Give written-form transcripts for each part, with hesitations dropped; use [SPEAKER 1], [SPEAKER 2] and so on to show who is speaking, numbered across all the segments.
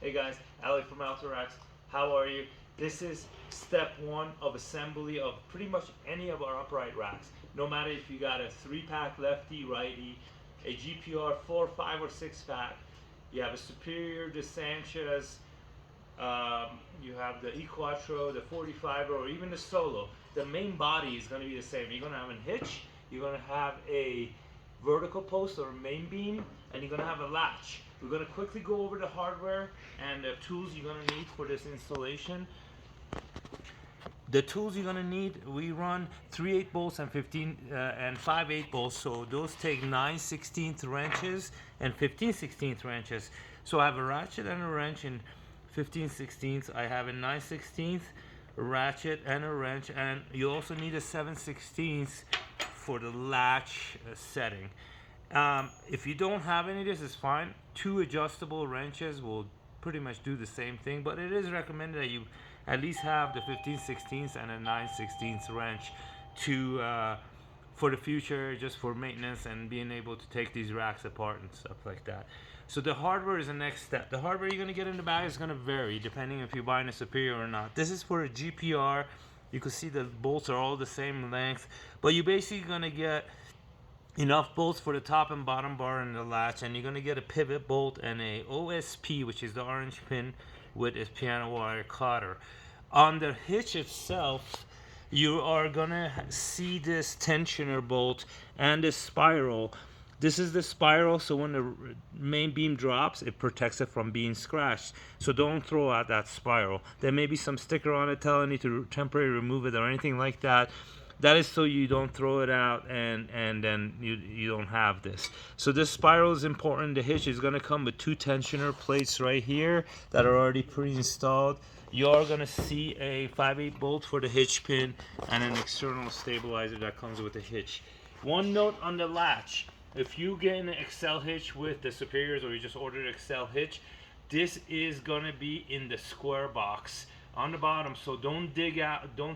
[SPEAKER 1] Hey guys, Alec from ALTA Racks. How are you? This is step one of assembly of pretty much any of our upright racks. No matter if you got a 3-pack lefty, righty, a GPR 4, 5, or 6-pack, you have a Superior, the Sanchez, you have the E-Quattro, the 45, or even the Solo. The main body is going to be the same. You're going to have a hitch, you're going to have a vertical post or main beam, and you're going to have a latch. We're going to quickly go over the hardware and the tools you're going to need for this installation. The tools you're going to need, we run 3/8 bolts and 5/8 bolts, so those take 9/16 wrenches and 15/16 wrenches. So I have a ratchet and a wrench in 15/16. I have a 9/16 ratchet and a wrench, and you also need a 7/16 for the latch setting. If you don't have any of this, it's fine. 2 adjustable wrenches will pretty much do the same thing, but it is recommended that you at least have the 15/16 and a 9/16 wrench to for the future, just for maintenance and being able to take these racks apart and stuff like that. So the hardware is the next step. The hardware you're going to get in the bag is going to vary depending if you're buying a Superior or not. This is for a GPR. You can see the bolts are all the same length, but you're basically going to get enough bolts for the top and bottom bar and the latch, and you're going to get a pivot bolt and a OSP, which is the orange pin with a piano wire cotter. On the hitch itself, you are going to see this tensioner bolt and this spiral. This is the spiral, so when the main beam drops, it protects it from being scratched. So don't throw out that spiral. There may be some sticker on it telling you to temporarily remove it or anything like that. That is so you don't throw it out and then you don't have this. So this spiral is important. The hitch is going to come with 2 tensioner plates right here that are already pre-installed. You are going to see a 5/8 bolt for the hitch pin and an external stabilizer that comes with the hitch. One note on the latch: if you get an XL hitch with the Superiors, or you just ordered an XL hitch, this is going to be in the square box on the bottom. So don't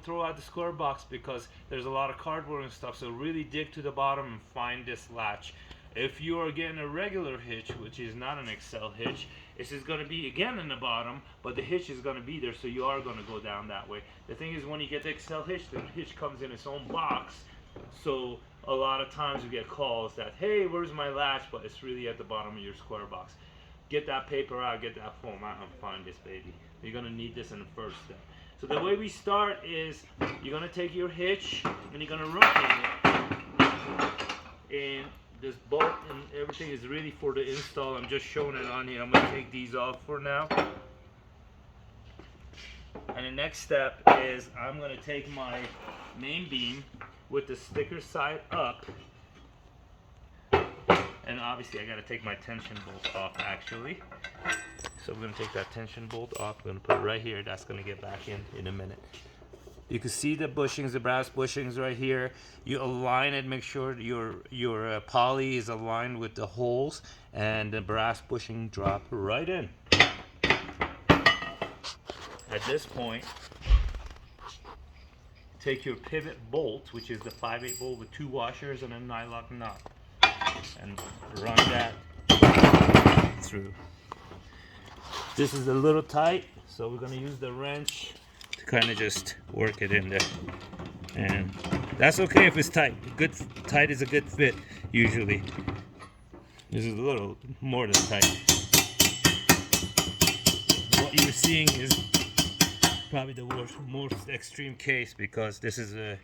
[SPEAKER 1] throw out the square box, because there's a lot of cardboard and stuff. So really dig to the bottom and find this latch. If you are getting a regular hitch, which is not an XL hitch, this is going to be again in the bottom, but the hitch is going to be there, so you are going to go down that way. The thing is, when you get the XL hitch, the hitch comes in its own box. So a lot of times you get calls that, hey, where's my latch? But it's really at the bottom of your square box. Get that paper out, get that foam out, and find this baby. You're going to need this in the first step. So the way we start is, you're going to take your hitch and you're going to rotate it. And this bolt and everything is ready for the install. I'm just showing it on here. I'm going to take these off for now. And the next step is, I'm going to take my main beam with the sticker side up, and obviously I got to take my tension bolt off actually. So we're going to take that tension bolt off. We're going to put it right here. That's going to get back in a minute. You can see the bushings, the brass bushings right here. You align it, make sure your poly is aligned with the holes, and the brass bushing drop right in. At this point, take your pivot bolt, which is the 5/8 bolt with 2 washers and a nylock nut, and run that through. This is a little tight, so we're going to use the wrench to kind of just work it in there. And that's okay if it's tight. Tight is a good fit usually. This is a little more than tight. What you're seeing is probably the most extreme case, because this is a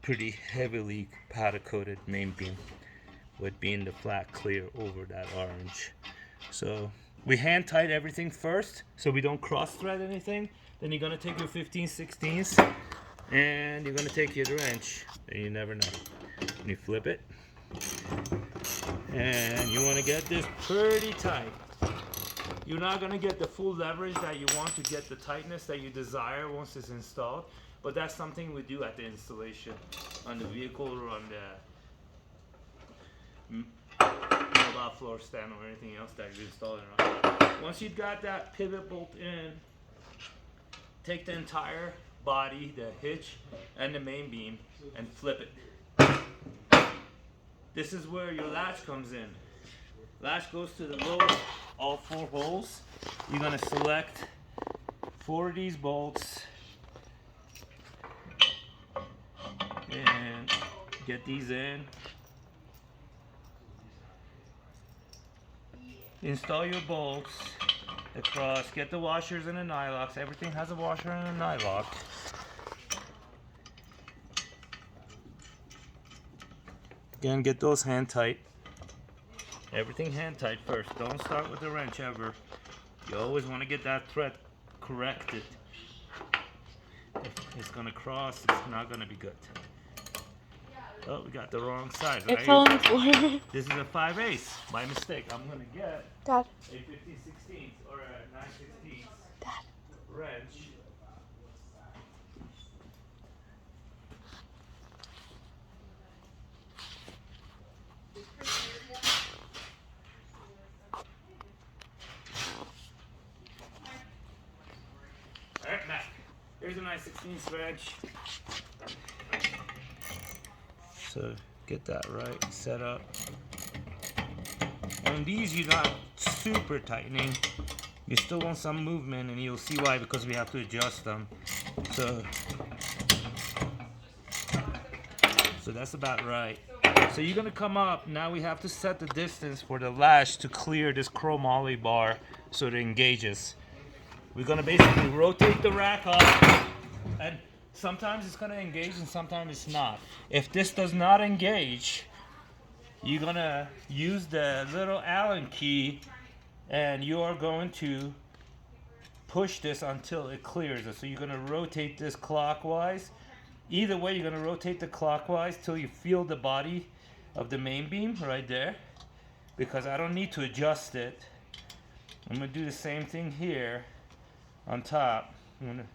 [SPEAKER 1] pretty heavily powder coated main beam, with being the flat clear over that orange. So we hand tight everything first so we don't cross thread anything. Then you're going to take your 15/16 and you're going to take your wrench, and you never know, and you flip it, and you want to get this pretty tight. You're not going to get the full leverage that you want to get the tightness that you desire once it's installed, but that's something we do at the installation on the vehicle or on the mobile floor stand or anything else that you're installing on. Once you've got that pivot bolt in, take the entire body, the hitch and the main beam, and flip it. This is where your latch comes in. Lash goes to the lowest, all 4 holes. You're gonna select 4 of these bolts and get these in. Install your bolts across, get the washers and the nylocks. Everything has a washer and a nylock. Again, get those hand tight. Everything hand tight first. Don't start with the wrench ever. You always want to get that thread corrected. If it's gonna cross, it's not gonna be good. Oh, we got the wrong size.
[SPEAKER 2] It fell on the floor.
[SPEAKER 1] This is a 5/8. My mistake. I'm gonna get
[SPEAKER 2] Dad.
[SPEAKER 1] a 15/16 or a 9/16
[SPEAKER 2] Dad.
[SPEAKER 1] wrench. Alright, Mac. Here's a 9/16 wrench. So get that right, set up. And these you're not super tightening. You still want some movement, and you'll see why, because we have to adjust them. So that's about right. So you're gonna come up, now we have to set the distance for the lash to clear this chromoly bar so it engages. We're gonna basically rotate the rack up, and sometimes it's gonna engage and sometimes it's not. If this does not engage, you're gonna use the little Allen key and you are going to push this until it clears it. So you're gonna rotate this clockwise. Either way, you're gonna rotate the clockwise till you feel the body of the main beam right there, because I don't need to adjust it. I'm gonna do the same thing here on top. I'm gonna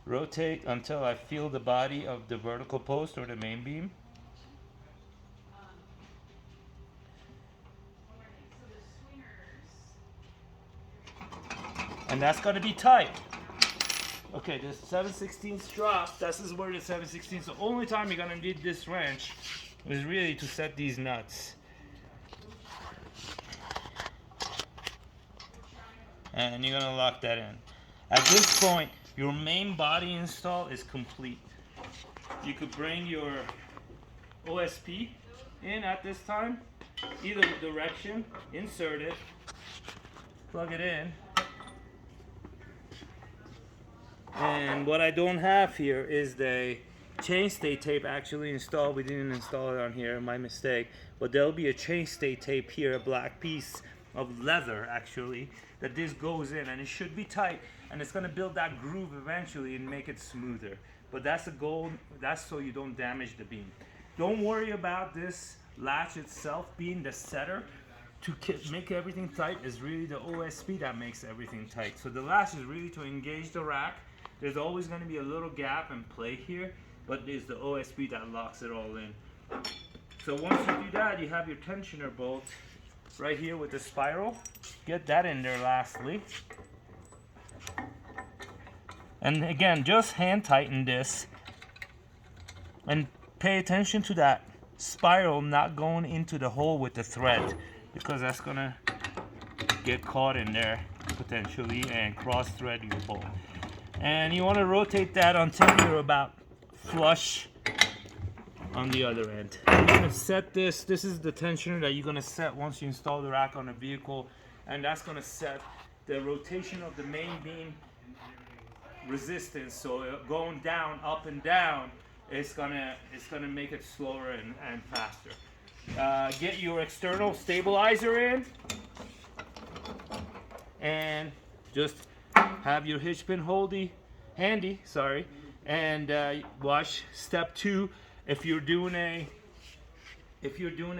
[SPEAKER 1] rotate until I feel the body of the vertical post or the main beam. And that's gonna be tight. Okay, the 7/16 drop, this is where the 7/16, the only time you're gonna need this wrench is really to set these nuts. And you're gonna lock that in. At this point, your main body install is complete. You could bring your OSP in at this time, either direction, insert it, plug it in. And what I don't have here is the chainstay tape actually installed. We didn't install it on here, my mistake. But there'll be a chainstay tape here, a black piece of leather actually, that this goes in, and it should be tight, and it's gonna build that groove eventually and make it smoother. But that's the goal, that's so you don't damage the beam. Don't worry about this latch itself being the setter. To make everything tight is really the OSP that makes everything tight. So the latch is really to engage the rack. There's always going to be a little gap and play here, but it's the OSP that locks it all in. So once you do that, you have your tensioner bolt right here with the spiral. Get that in there lastly. And again, just hand tighten this and pay attention to that spiral not going into the hole with the thread, because that's gonna get caught in there potentially and cross thread your bolt. And you want to rotate that until you're about flush on the other end. You're gonna set this. This is the tensioner that you're gonna set once you install the rack on the vehicle, and that's gonna set the rotation of the main beam resistance. So going down, up and down, it's gonna make it slower and faster. Get your external stabilizer in, and just have your hitch pin handy, and watch step 2. If you're doing a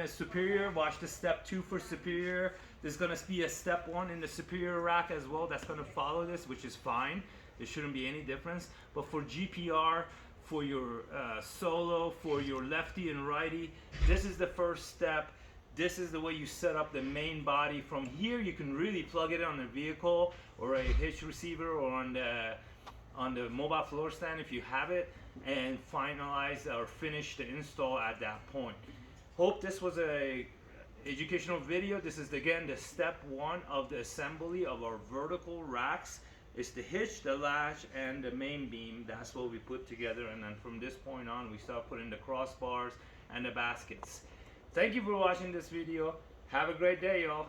[SPEAKER 1] superior, watch the step 2 for superior. There's gonna be a step 1 in the superior rack as well that's gonna follow this, which is fine. There shouldn't be any difference. But for GPR, for your solo, for your lefty and righty, this is the first step. This is the way you set up the main body. From here, you can really plug it on the vehicle or a hitch receiver or on the mobile floor stand if you have it, and finalize or finish the install at that point. Hope this was a educational video. This is again the step one of the assembly of our vertical racks. It's the hitch, the latch, and the main beam. That's what we put together, and then from this point on we start putting the crossbars and the baskets. Thank you for watching this video. Have a great day, y'all.